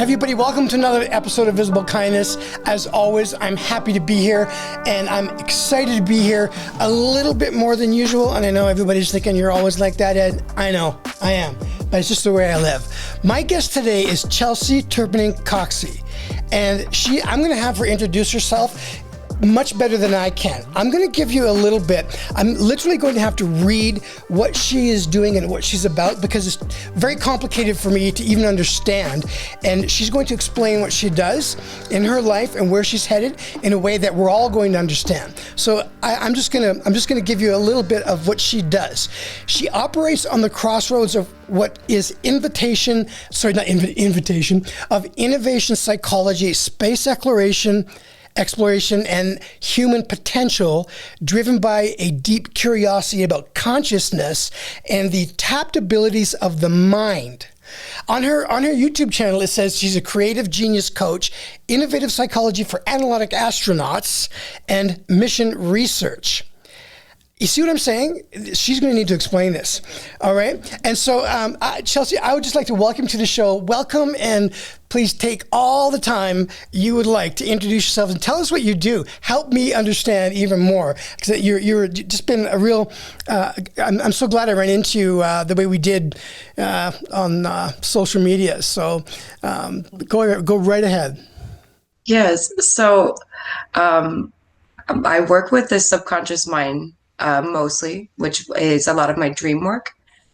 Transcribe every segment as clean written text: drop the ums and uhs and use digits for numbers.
everybody, welcome to another episode of Visible Kindness. As always, I'm happy to be here, and I'm excited to be here a little bit more than usual. And I know everybody's thinking you're always like that, Ed. I know, I am, but it's just the way I live. My guest today is Chelsey Turpening Coxsey, and I'm going to have her introduce herself much better than I can. I'm going to give you a little bit. I'm literally going to have to read what she is doing and what she's about because it's very complicated for me to even understand. And she's going to explain what she does in her life and where she's headed in a way that we're all going to understand. So I'm just going to give you a little bit of what she does. She operates on the crossroads of what is innovation psychology, space exploration and human potential, driven by a deep curiosity about consciousness and the tapped abilities of the mind. On her YouTube channel, it says she's a creative genius coach, innovative psychology for analog astronauts, and mission research. You see what I'm saying? She's going to need to explain this. All right. And so, Chelsey, I would just like to welcome you to the show. Welcome, and please take all the time you would like to introduce yourself and tell us what you do. Help me understand even more, because you're just been a real. I'm so glad I ran into you the way we did on social media. So go right ahead. Yes. So I work with the subconscious mind. Mostly, which is a lot of my dream work.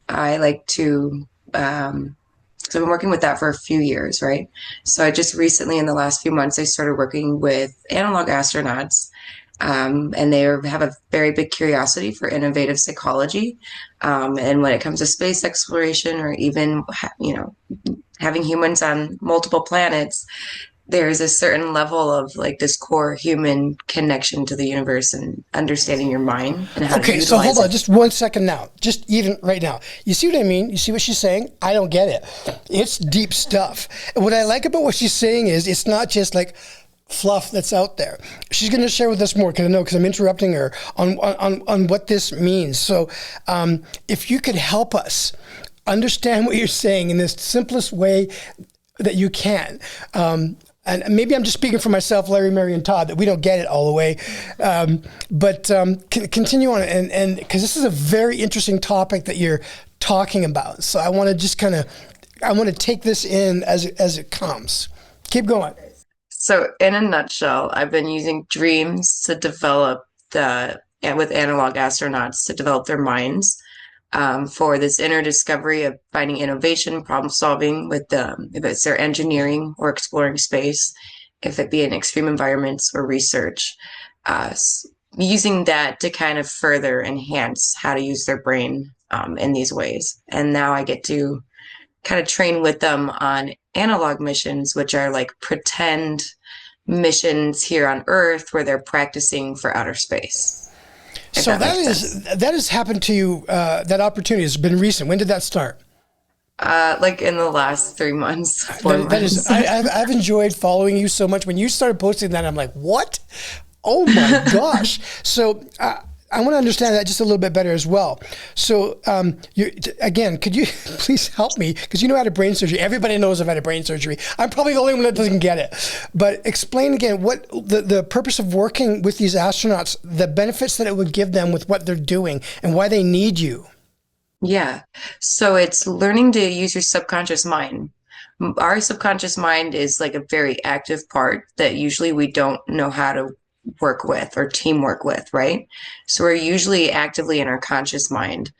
I like to, so I've been working with that for a few years, right? So I just recently, in the last few months, I started working with analog astronauts, and they have a very big curiosity for innovative psychology. And when it comes to space exploration, or even, having humans on multiple planets, there's a certain level of like this core human connection to the universe and understanding your mind and how to utilize so hold on just 1 second now, just even right now. You see what I mean? You see what she's saying? I don't get it. It's deep stuff. And what I like about what she's saying is it's not just like fluff that's out there. She's going to share with us more because I'm interrupting her on what this means. So if you could help us understand what you're saying in the simplest way that you can. And maybe I'm just speaking for myself, Larry, Mary, and Todd, that we don't get it all the way. But continue on, and because this is a very interesting topic that you're talking about. So I want to just I want to take this in as it comes. Keep going. So in a nutshell, I've been using dreams to develop with analog astronauts to develop their minds. For this inner discovery of finding innovation, problem solving with if it's their engineering or exploring space, if it be in extreme environments or research, using that to kind of further enhance how to use their brain in these ways. And now I get to kind of train with them on analog missions, which are like pretend missions here on Earth where they're practicing for outer space. So that has happened to you. That opportunity has been recent. When did that start? Like in the last 3 months, 4 months. I've enjoyed following you so much. When you started posting that, I'm like, what? Oh my gosh. So I want to understand that just a little bit better as well. So again, could you please help me? Because you know I had a brain surgery. Everybody knows I've had a brain surgery. I'm probably the only one that doesn't get it. But explain again what the purpose of working with these astronauts, the benefits that it would give them with what they're doing, and why they need you. Yeah. So it's learning to use your subconscious mind. Our subconscious mind is like a very active part that usually we don't know how to work with or teamwork with, right? So we're usually actively in our conscious mind.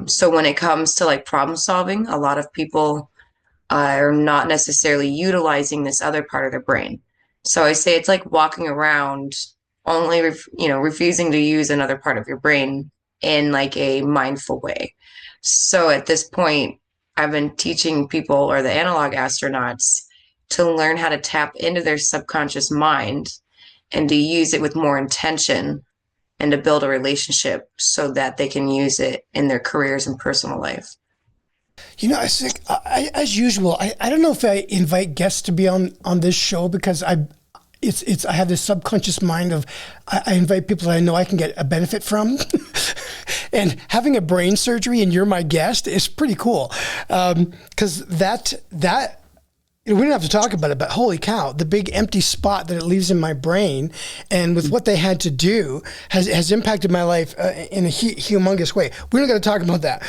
So when it comes to like problem solving, a lot of people are not necessarily utilizing this other part of their brain. So I say it's like walking around only, refusing to use another part of your brain in like a mindful way. So at this point, I've been teaching people, or the analog astronauts, to learn how to tap into their subconscious mind and to use it with more intention and to build a relationship so that they can use it in their careers and personal life. I think, as usual, I don't know if I invite guests to be on this show because I have this subconscious mind of I invite people that I know I can get a benefit from. And having a brain surgery and you're my guest is pretty cool. Because that we don't have to talk about it, but holy cow, the big empty spot that it leaves in my brain and with what they had to do has impacted my life in a humongous way. We're not going to talk about that.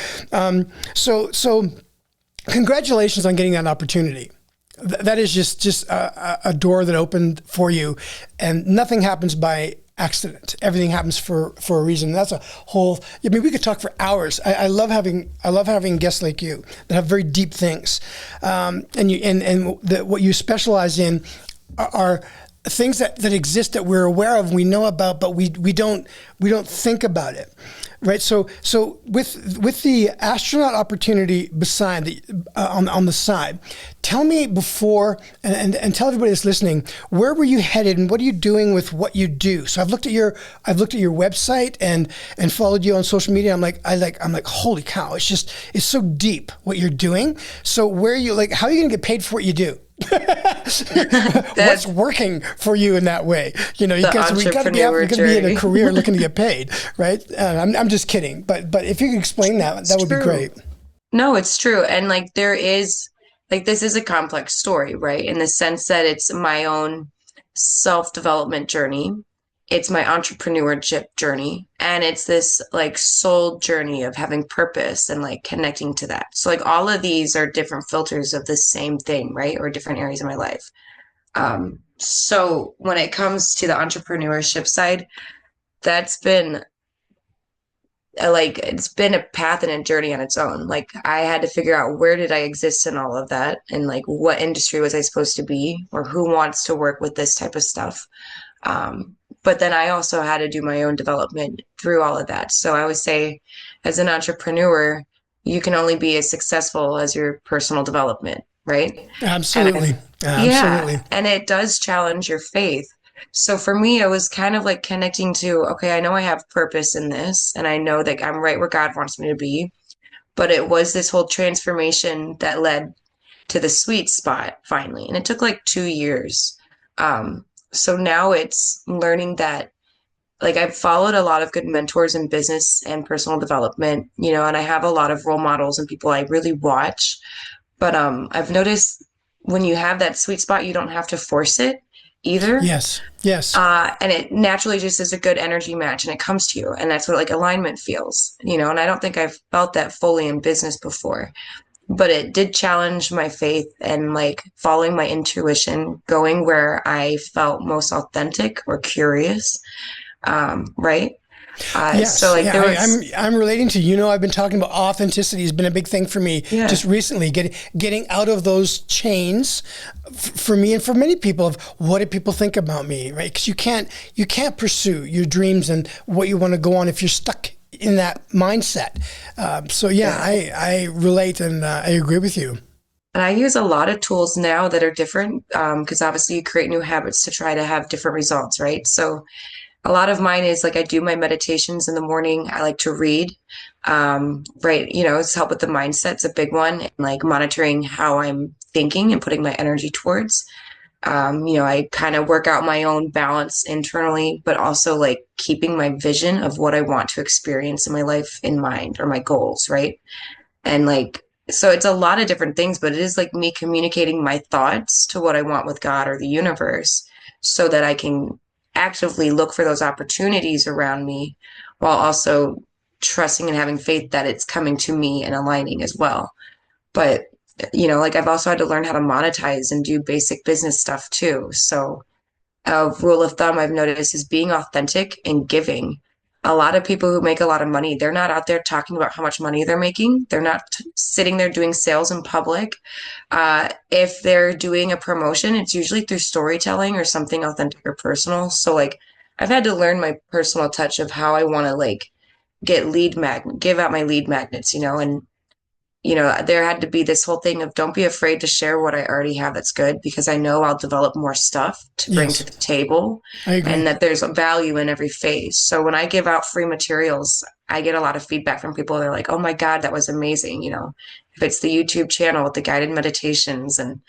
So congratulations on getting that opportunity. That is just a door that opened for you, and nothing happens by accident. Everything happens for a reason. That's a whole. I mean, we could talk for hours. I love having guests like you that have very deep things, what you specialize in are things that exist that we're aware of, we know about, but we don't think about it, right? So with the astronaut opportunity beside on the side, tell me before and tell everybody that's listening, where were you headed and what are you doing with what you do? So I've looked at your website and followed you on social media. I'm like, holy cow! It's so deep what you're doing. So where are you, like, how are you going to get paid for what you do? What's working for you in that way? You know, because we got to be in a career looking to get paid, right? I'm just kidding, but if you could explain that, that would be great. No, it's true, and like this is a complex story, right? In the sense that it's my own self-development journey, it's my entrepreneurship journey, and it's this like soul journey of having purpose and like connecting to that. So like all of these are different filters of the same thing, right? Or different areas of my life. So when it comes to the entrepreneurship side, that's been it's been a path and a journey on its own. Like I had to figure out where did I exist in all of that, and like what industry was I supposed to be, or who wants to work with this type of stuff. But then I also had to do my own development through all of that. So I would say, as an entrepreneur, you can only be as successful as your personal development, right? Absolutely. Yeah, and it does challenge your faith. So for me, it was kind of like connecting to, okay, I know I have purpose in this, and I know that I'm right where God wants me to be. But it was this whole transformation that led to the sweet spot finally. And it took like 2 years. So now it's learning that, like, I've followed a lot of good mentors in business and personal development, you know, and I have a lot of role models and people I really watch. But I've noticed when you have that sweet spot, you don't have to force it either. Yes. And it naturally just is a good energy match and it comes to you. And that's what like alignment feels, you know, and I don't think I've felt that fully in business before. But it did challenge my faith and like following my intuition, going where I felt most authentic or curious, right? Yes, so like there was, I'm relating to, you know, I've been talking about authenticity has been a big thing for me just recently, getting out of those chains for me and for many people of what do people think about me, right? Because you can't pursue your dreams and what you want to go on if you're stuck in that mindset. I relate and I agree with you. and I use a lot of tools now that are different because obviously you create new habits to try to have different results, right? So a lot of mine is like I do my meditations in the morning. I like to read, right? You know, it's help with the mindset's a big one, and like monitoring how I'm thinking and putting my energy towards. You know, I kind of work out my own balance internally, but also like keeping my vision of what I want to experience in my life in mind or my goals, right? And like, so it's a lot of different things, but it is like me communicating my thoughts to what I want with God or the universe so that I can actively look for those opportunities around me while also trusting and having faith that it's coming to me and aligning as well. But, you know, like I've also had to learn how to monetize and do basic business stuff too. So a rule of thumb I've noticed is being authentic and giving. A lot of people who make a lot of money, they're not out there talking about how much money they're making. They're not sitting there doing sales in public. If they're doing a promotion, it's usually through storytelling or something authentic or personal. So like I've had to learn my personal touch of how I want to like give out my lead magnets, you know, and you know, there had to be this whole thing of don't be afraid to share what I already have that's good because I know I'll develop more stuff to bring to the table and that there's a value in every phase. So when I give out free materials, I get a lot of feedback from people. They're like, oh my God, that was amazing. You know, if it's the YouTube channel with the guided meditations and,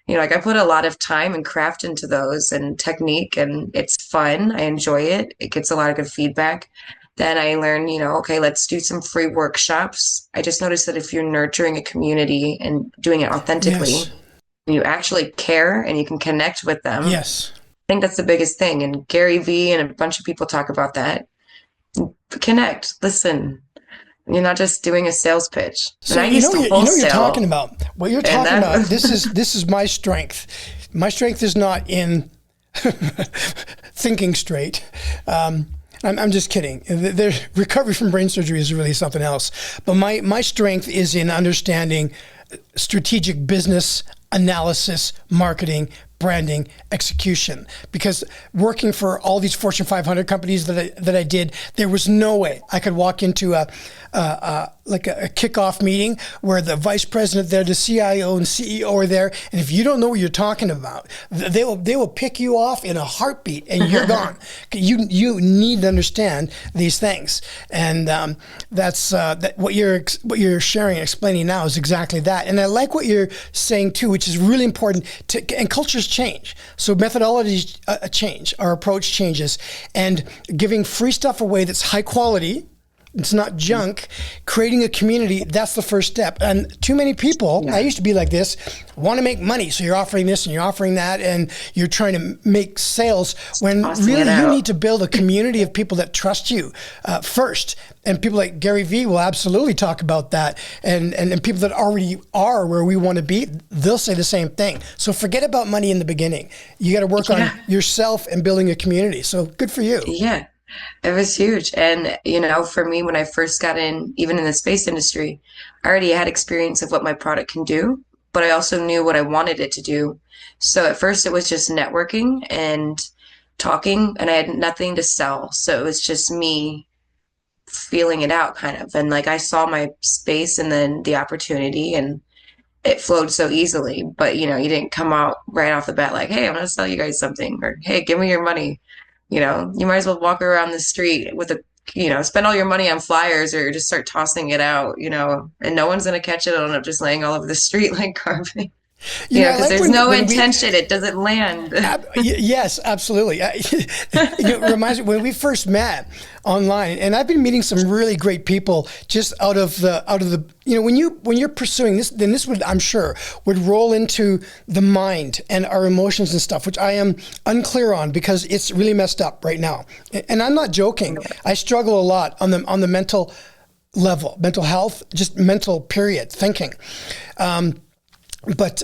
you know, like I put a lot of time and craft into those and technique and it's fun. I enjoy it. It gets a lot of good feedback. Then I learned, you know, okay, let's do some free workshops. I just noticed that if you're nurturing a community and doing it authentically, you actually care and you can connect with them. I Yes. think that's the biggest thing. And Gary Vee and a bunch of people talk about that. Connect, listen. You're not just doing a sales pitch. And So I used to you know what you're talking wholesale, about. What you're and talking about. that This is my strength. My strength is not in thinking straight. I'm just kidding. The recovery from brain surgery is really something else. But my strength is in understanding strategic business analysis, marketing, branding, execution. Because working for all these Fortune 500 companies that I did, there was no way I could walk into a kickoff meeting where the vice president there, the CIO and CEO are there, and if you don't know what you're talking about, they will pick you off in a heartbeat, and you're gone. You need to understand these things, and that's what you're sharing and explaining now is exactly that. And I like what you're saying too, which is really important. And cultures change, so methodologies change, our approach changes, and giving free stuff away that's high quality. It's not junk. Creating a community, that's the first step. And too many people, I used to be like this, want to make money. So you're offering this and you're offering that and you're trying to make sales when really you need to build a community of people that trust you first. And people like Gary Vee will absolutely talk about that. And people that already are where we want to be, they'll say the same thing. So forget about money in the beginning. You got to work on yourself and building a community. So good for you. Yeah. It was huge. And, for me, when I first got in, even in the space industry, I already had experience of what my product can do, but I also knew what I wanted it to do. So at first it was just networking and talking, and I had nothing to sell. So it was just me feeling it out kind of. And like I saw my space and then the opportunity, and it flowed so easily. But, you didn't come out right off the bat like, hey, I'm going to sell you guys something, or hey, give me your money. You might as well walk around the street with spend all your money on flyers or just start tossing it out, and no one's going to catch it. It'll end up just laying all over the street like garbage. Because there's no intention. It doesn't land. Yes, absolutely. It reminds me when we first met online, and I've been meeting some really great people just out of the when you're pursuing this, then this would, I'm sure, would roll into the mind and our emotions and stuff, which I am unclear on because it's really messed up right now. And I'm not joking. I struggle a lot on the mental level, mental health, just mental period thinking. But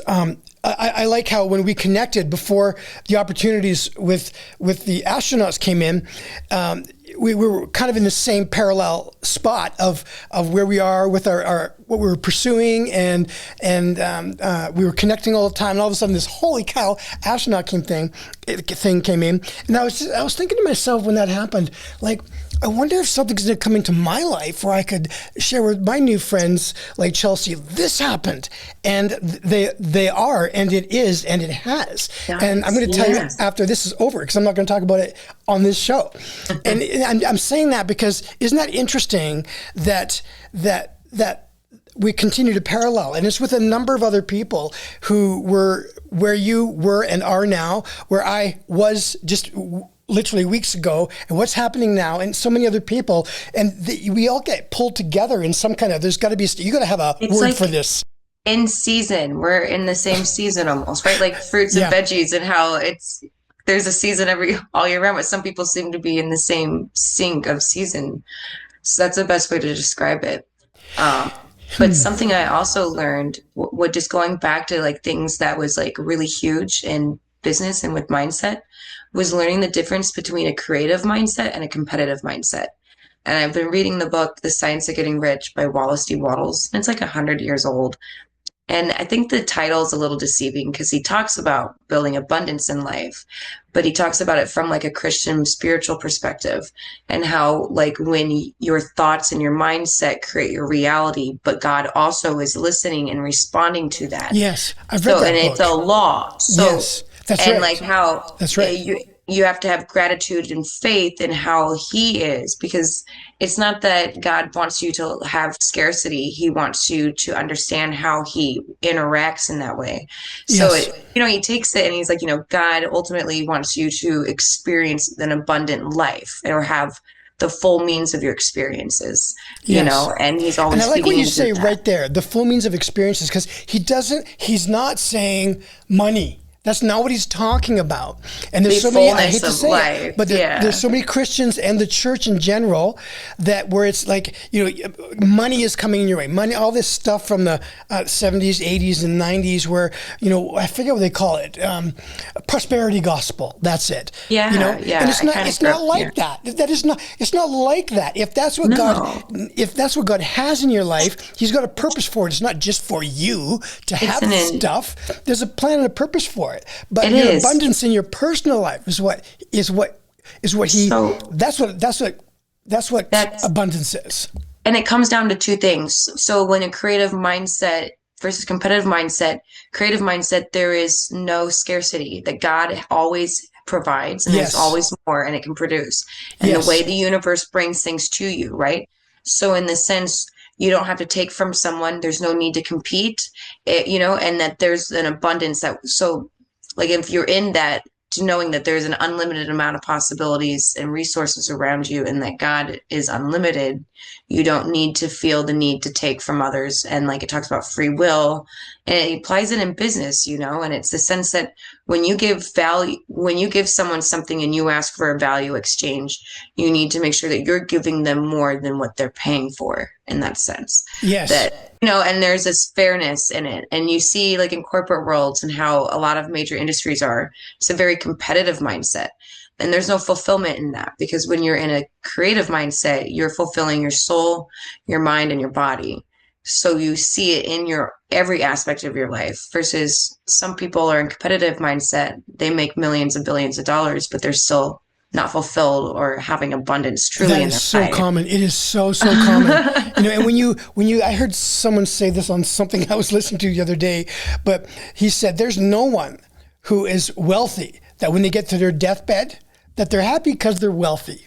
I like how when we connected before the opportunities with the astronauts came in, we were kind of in the same parallel spot of where we are with our what we were pursuing, and we were connecting all the time. And all of a sudden, this holy cow astronaut thing came in, and I was thinking to myself when that happened, like, I wonder if something's going to come into my life where I could share with my new friends like Chelsey, this happened. And they are, and it is, and it has. Nice. And I'm going to tell you after this is over, because I'm not going to talk about it on this show. And I'm saying that because isn't that interesting that we continue to parallel, and it's with a number of other people who were where you were and are now, where I was just literally weeks ago, and what's happening now, and so many other people, and we all get pulled together in some kind of, there's got to be, you got to have a word for this. In season, we're in the same season almost, right? Like fruits and veggies, and how there's a season all year round, but some people seem to be in the same sync of season. So that's the best way to describe it. But something I also learned, what just going back to like things that was like really huge in business and with mindset, was learning the difference between a creative mindset and a competitive mindset. And I've been reading the book, The Science of Getting Rich by Wallace D. Wattles. It's like 100 years old. And I think the title is a little deceiving because he talks about building abundance in life, but he talks about it from like a Christian spiritual perspective, and how like when your thoughts and your mindset create your reality, but God also is listening and responding to that. Yes, I've read that and book. It's a law. So, yes, that's right. And like how that's right. You have to have gratitude and faith in how he is, because it's not that God wants you to have scarcity. He wants you to understand how he interacts in that way. Yes. So, he takes it and he's like, God ultimately wants you to experience an abundant life or have the full means of your experiences, Yes. and he's And I always like what feeding you into say that. right there, the full means of experiences, because he's not saying money. That's not what he's talking about. And The there's so many, I fullness hate to of say it, life. but there's Yeah. so many Christians and the church in general that where it's like, money is coming in your way. Money, all this stuff from the 70s, 80s, and 90s where, I forget what they call it, prosperity gospel. That's it. Yeah. Yeah. And it's I not, kind of it's grew not up like here. that. It's not like that. If that's what No, God has in your life, he's got a purpose for it. It's not just for you to it's have an, the in, stuff. There's a plan and a purpose for it. But it your is. abundance in your personal life is what he So that's what that's, abundance is. and it comes down to two things. So when a creative mindset versus competitive mindset, creative mindset, there is no scarcity, that God always provides and there's Yes. always more and it can produce. And the way Yes. the universe brings things to you, right? So in the sense, you don't have to take from someone. There's no need to compete, and that there's an abundance so like if you're in that, to knowing that there's an unlimited amount of possibilities and resources around you and that God is unlimited, you don't need to feel the need to take from others. And like it talks about free will, and it applies it in business, and it's the sense that when you give someone something and you ask for a value exchange, you need to make sure that you're giving them more than what they're paying for in that sense. Yes. That and there's this fairness in it. And you see, like in corporate worlds and how a lot of major industries are, it's a very competitive mindset. And there's no fulfillment in that, because when you're in a creative mindset, you're fulfilling your soul, your mind, and your body. So you see it in your every aspect of your life, versus some people are in competitive mindset. They make millions and billions of dollars, but they're still not fulfilled or having abundance truly That in is their so life. common. It is so common. And I heard someone say this on something I was listening to the other day, but he said there's no one who is wealthy that when they get to their deathbed that they're happy because they're wealthy.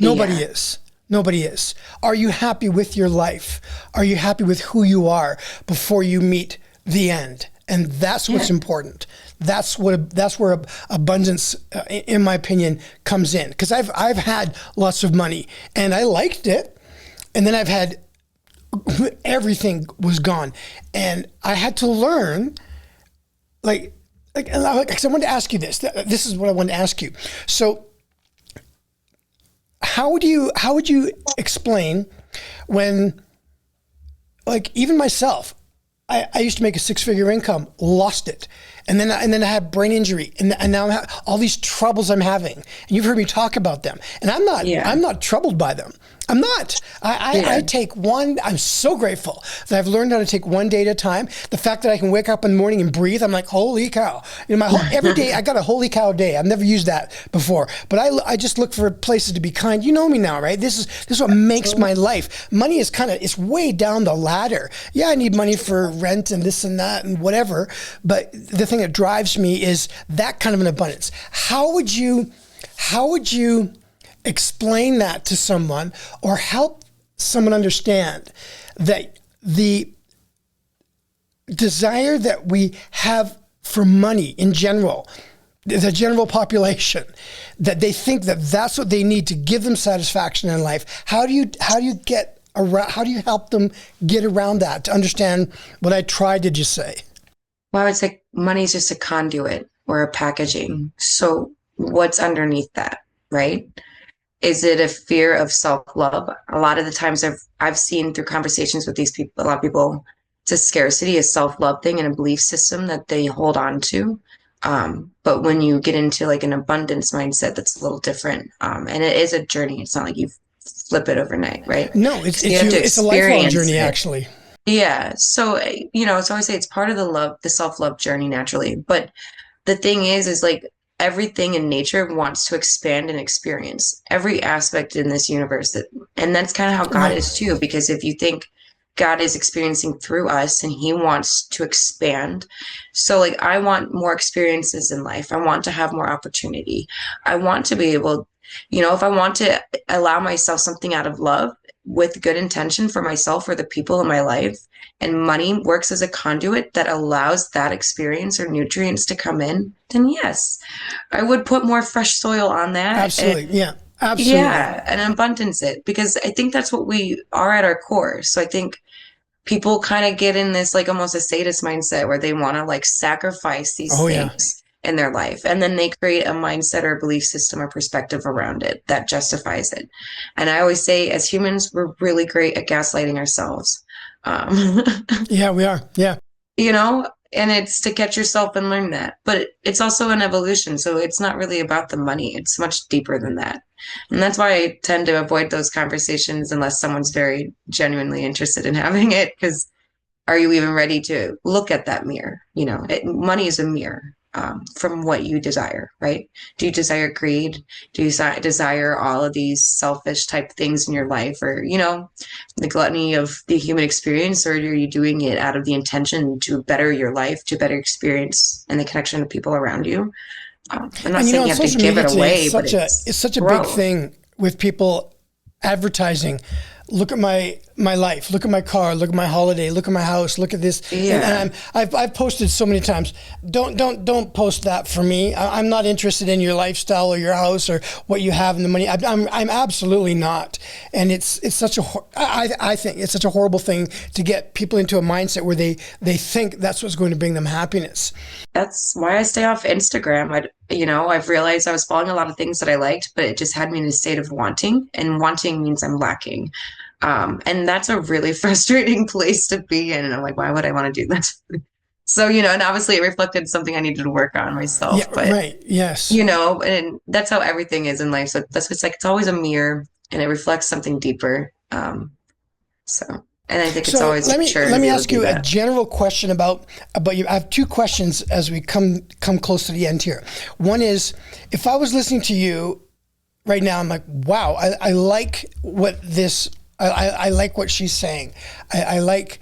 Nobody Yeah. is. Nobody is. Are you happy with your life? Are you happy with who you are before you meet the end? And that's what's important. That's where abundance, in my opinion, comes in. Because I've had lots of money and I liked it, and then I've had everything was gone, and I had to learn, because I wanted to ask you this. This is what I wanted to ask you. So, how would you explain when, like, even myself, I used to make a 6-figure income, lost it, and then I had brain injury, and now I have all these troubles I'm having, and you've heard me talk about them, and Yeah. I'm not troubled by them. I'm not. I take one. I'm so grateful that I've learned how to take one day at a time. The fact that I can wake up in the morning and breathe, I'm like, holy cow! Every day I got a holy cow day. I've never used that before, but I just look for places to be kind. You know me now, right? This is what makes my life. Money is it's way down the ladder. Yeah, I need money for rent and this and that and whatever, but the thing that drives me is that kind of an abundance. How would you explain that to someone, or help someone understand that the desire that we have for money in general, the general population, that they think that that's what they need to give them satisfaction in life? How do you help them get around that, to understand what I tried to just say? Well, I would say money is just a conduit or a packaging. So what's underneath that, right? Is it a fear of self-love? A lot of the times I've seen through conversations with these people, a lot of people, it's a scarcity, a self-love thing, and a belief system that they hold on to. But when you get into like an abundance mindset, that's a little different. And it is a journey. It's not like you flip it overnight, right? No, it's You have to it's a lifelong experience journey, it. actually. Yeah. So, so I say it's part of the self-love journey naturally. But the thing is like everything in nature wants to expand and experience every aspect in this universe, and that's kind of how God Right. is too, because if you think God is experiencing through us and he wants to expand. So like I want more experiences in life. I want to have more opportunity. I want to be able, if I want to allow myself something out of love with good intention for myself or the people in my life, and money works as a conduit that allows that experience or nutrients to come in, then yes, I would put more fresh soil on that. And Absolutely. Yeah. Absolutely. Yeah, and abundance it because I think that's what we are at our core. So I think people kind of get in this like almost a sadist mindset where they want to like sacrifice these Oh yeah. things in their life. And then they create a mindset or belief system or perspective around it that justifies it. And I always say, as humans, we're really great at gaslighting ourselves. Um, Yeah, we are. Yeah. you know, and it's to catch yourself and learn that. But it's also an evolution. So it's not really about the money, it's much deeper than that. And that's why I tend to avoid those conversations unless someone's very genuinely interested in having it. Because are you even ready to look at that mirror? Money is a mirror from what you desire, right? Do you desire greed? Do you desire all of these selfish type things in your life, or the gluttony of the human experience, or are you doing it out of the intention to better your life, to better experience and the connection of people around you? I'm not And saying on you have to social give media it today, away, but it's it's such a big growth. thing with people advertising. Look at my life. Look at my car. Look at my holiday. Look at my house. Look at this. And Yeah. I've posted so many times. Don't post that for me. I'm not interested in your lifestyle or your house or what you have and the money. I'm absolutely not. And it's such a I think it's such a horrible thing to get people into a mindset where they think that's what's going to bring them happiness. That's why I stay off Instagram. I've realized I was following a lot of things that I liked, but it just had me in a state of wanting, and wanting means I'm lacking. And that's a really frustrating place to be in. And I'm like, why would I want to do that? So, and obviously it reflected something I needed to work on myself, Yeah. but Right. Yes. and that's how everything is in life. So it's like, it's always a mirror and it reflects something deeper. So, and I think it's So always mature to let be me able to ask do you a that. general question about you. I have two questions as we come close to the end here. One is, if I was listening to you right now, I'm like, wow, I like what this. I like what she's saying. I like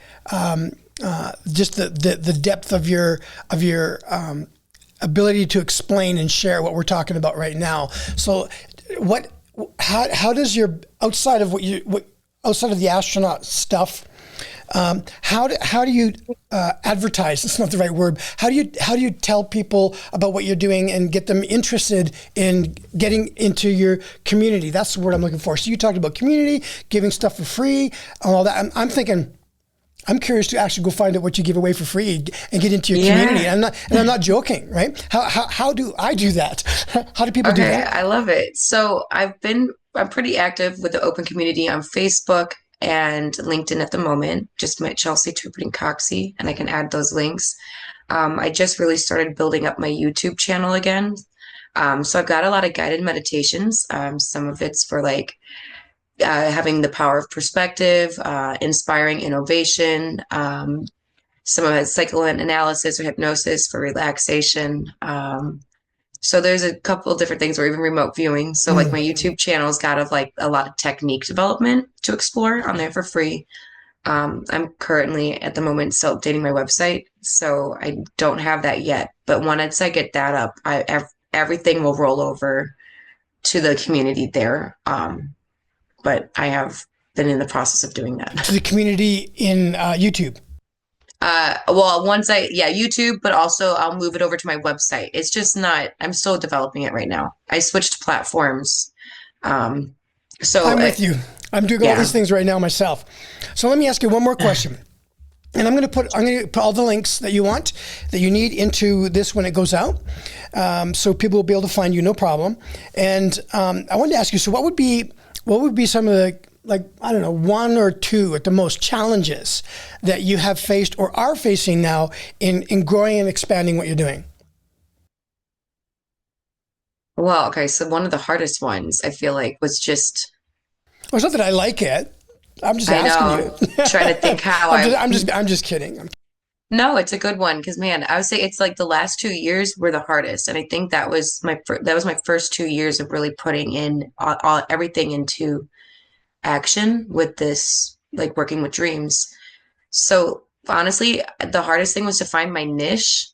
just the depth of your ability to explain and share what we're talking about right now. So, how does your outside of outside of the astronaut stuff? How do you advertise? It's not the right word. How do you tell people about what you're doing and get them interested in getting into your community? That's the word I'm looking for. So you talked about community, giving stuff for free, and all that. I'm thinking. I'm curious to actually go find out what you give away for free and get into your community. Yeah. And I'm not joking, right? How do I do that? How do people do Okay, that? I love it. So I'm pretty active with the open community on Facebook and LinkedIn at the moment. Just met Chelsey, Turpening, Coxsey, and I can add those links. I just really started building up my YouTube channel again. So I've got a lot of guided meditations. Some of it's for like having the power of perspective, inspiring innovation. Some of it's psychoanalysis or hypnosis for relaxation. So there's a couple of different things, or even remote viewing. So like my YouTube channel's got like a lot of technique development to explore on there for free. I'm currently at the moment still updating my website, so I don't have that yet. But once I get that up, everything will roll over to the community there. But I have been in the process of doing To that. the community in YouTube. Well, YouTube, but also I'll move it over to my website. It's just not, I'm still developing it right now. I switched platforms. Um, so I'm with you. I'm doing all these yeah. things right now myself. So let me ask you one more question. And I'm going to put all the links that you want, that you need into this when it goes out, so people will be able to find you, no problem. And I wanted to ask you, so what would be some of the, like, I don't know, one or two at the most challenges that you have faced or are facing now in growing and expanding what you're doing? Well, okay. So one of the hardest ones I feel like was just, Well, it's not that I like it. I'm just I asking you. know, trying to think how I'm just kidding. no, it's a good one because man, I would say it's like the last 2 years were the hardest, and I think that was my first 2 years of really putting in everything into action with this, like working with dreams. So honestly, the hardest thing was to find my niche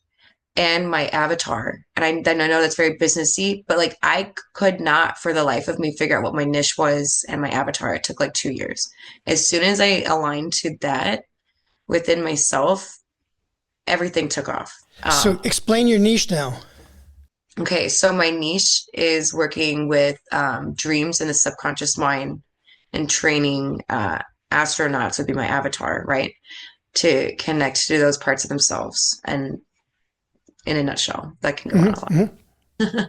and my avatar. And I know that's very businessy, but like I could not for the life of me figure out what my niche was and my avatar. It took like 2 years. As soon as I aligned to that within myself, everything took off. So explain your niche now. Okay, so my niche is working with dreams in the subconscious mind and training astronauts would be my avatar, right? To connect to those parts of themselves. And in a nutshell, that can go on a lot.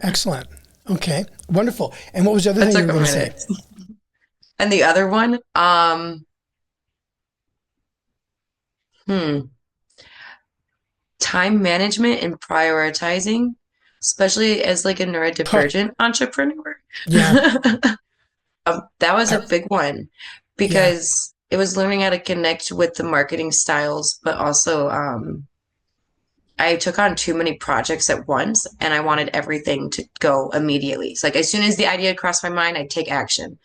Excellent. Okay, wonderful. And what was the other That thing you took were a going to say? minute. And the other one, hmm, time management and prioritizing, especially as like a Huh, neurodivergent entrepreneur. yeah, That was a I, big one yeah. because it was learning how to connect with the marketing styles, but also I took on too many projects at once and I wanted everything to go immediately. It's like as soon as the idea crossed my mind, I'd take action,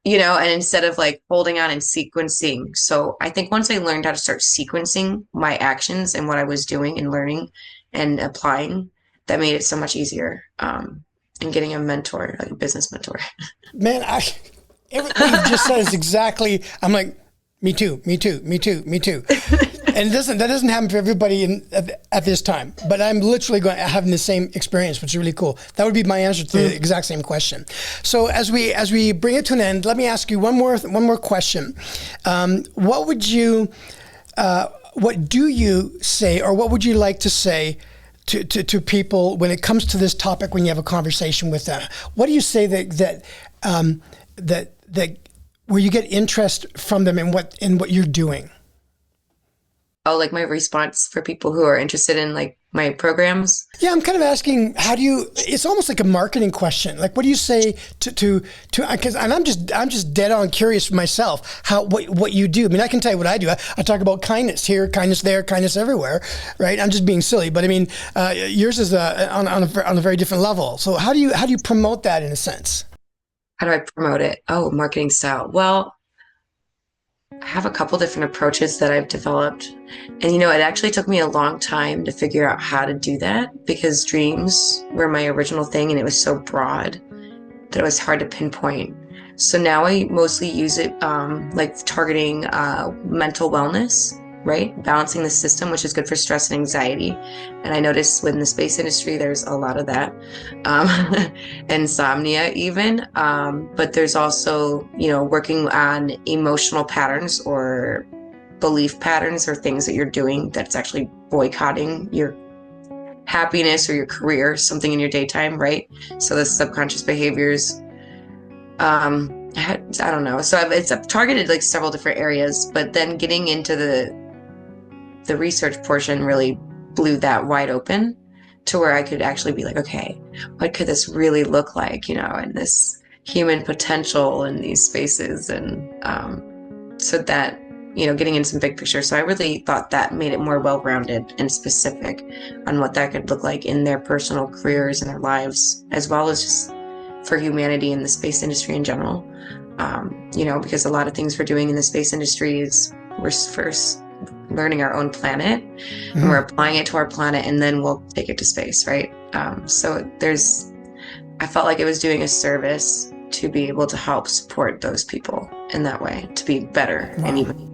and instead of like holding on and sequencing. So I think once I learned how to start sequencing my actions and what I was doing and learning and applying, that made it so much easier. And getting a mentor, like a business mentor. Man, what you've just said is exactly. I'm like, me too, me too, me too, me too. And that doesn't happen for everybody at this time. But I'm literally having the same experience, which is really cool. That would be my answer to the exact same question. So as we bring it to an end, let me ask you one more question. What do you say, or what would you like to say to people when it comes to this topic when you have a conversation with them? What do you say that where you get interest from them in what you're doing? Oh, like my response for people who are interested in like my programs. Yeah, I'm kind of asking, it's almost like a marketing question. Like, what do you say because I'm just dead on curious for myself, what you do. I mean, I can tell you what I do. I talk about kindness here, kindness there, kindness everywhere, right? I'm just being silly, but I mean, yours is on a very different level. So how do you promote that in a sense? How do I promote it? Oh, marketing style. Well, I have a couple different approaches that I've developed. And it actually took me a long time to figure out how to do that because dreams were my original thing and it was so broad that it was hard to pinpoint. So now I mostly use it like targeting mental wellness, right? Balancing the system, which is good for stress and anxiety. And I noticed within the space industry, there's a lot of that. Um, insomnia even. But there's also, working on emotional patterns or belief patterns or things that you're doing that's actually boycotting your happiness or your career, something in your daytime, right? So the subconscious behaviors. I don't know. So I've targeted like several different areas, but then getting into the research portion really blew that wide open to where I could actually be like, okay, what could this really look like, and this human potential in these spaces, and so that getting in some big picture. So I really thought that made it more well-rounded and specific on what that could look like in their personal careers and their lives, as well as just for humanity and the space industry in general. Because a lot of things we're doing in the space industry is we're first learning our own planet and we're applying it to our planet and then we'll take it to space, right? So I felt like it was doing a service to be able to help support those people in that way, to be better and Wow. even.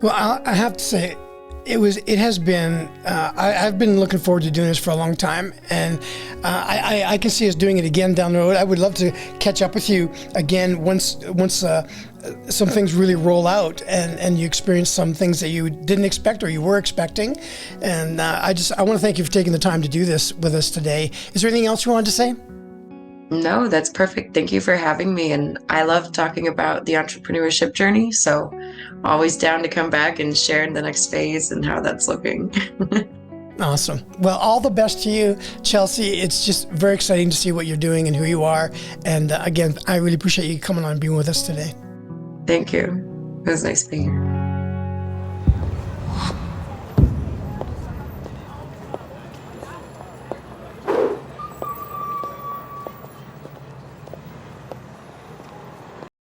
Well, I have to say, it has been, I've been looking forward to doing this for a long time, and I can see us doing it again down the road. I would love to catch up with you again once some things really roll out and you experience some things that you didn't expect or you were expecting. And I want to thank you for taking the time to do this with us today. Is there anything else you wanted to say? No, that's perfect. Thank you for having me. And I love talking about the entrepreneurship journey. So always down to come back and share in the next phase and how that's looking. Awesome. Well, all the best to you, Chelsey. It's just very exciting to see what you're doing and who you are. And again, I really appreciate you coming on and being with us today. Thank you. It was nice being here.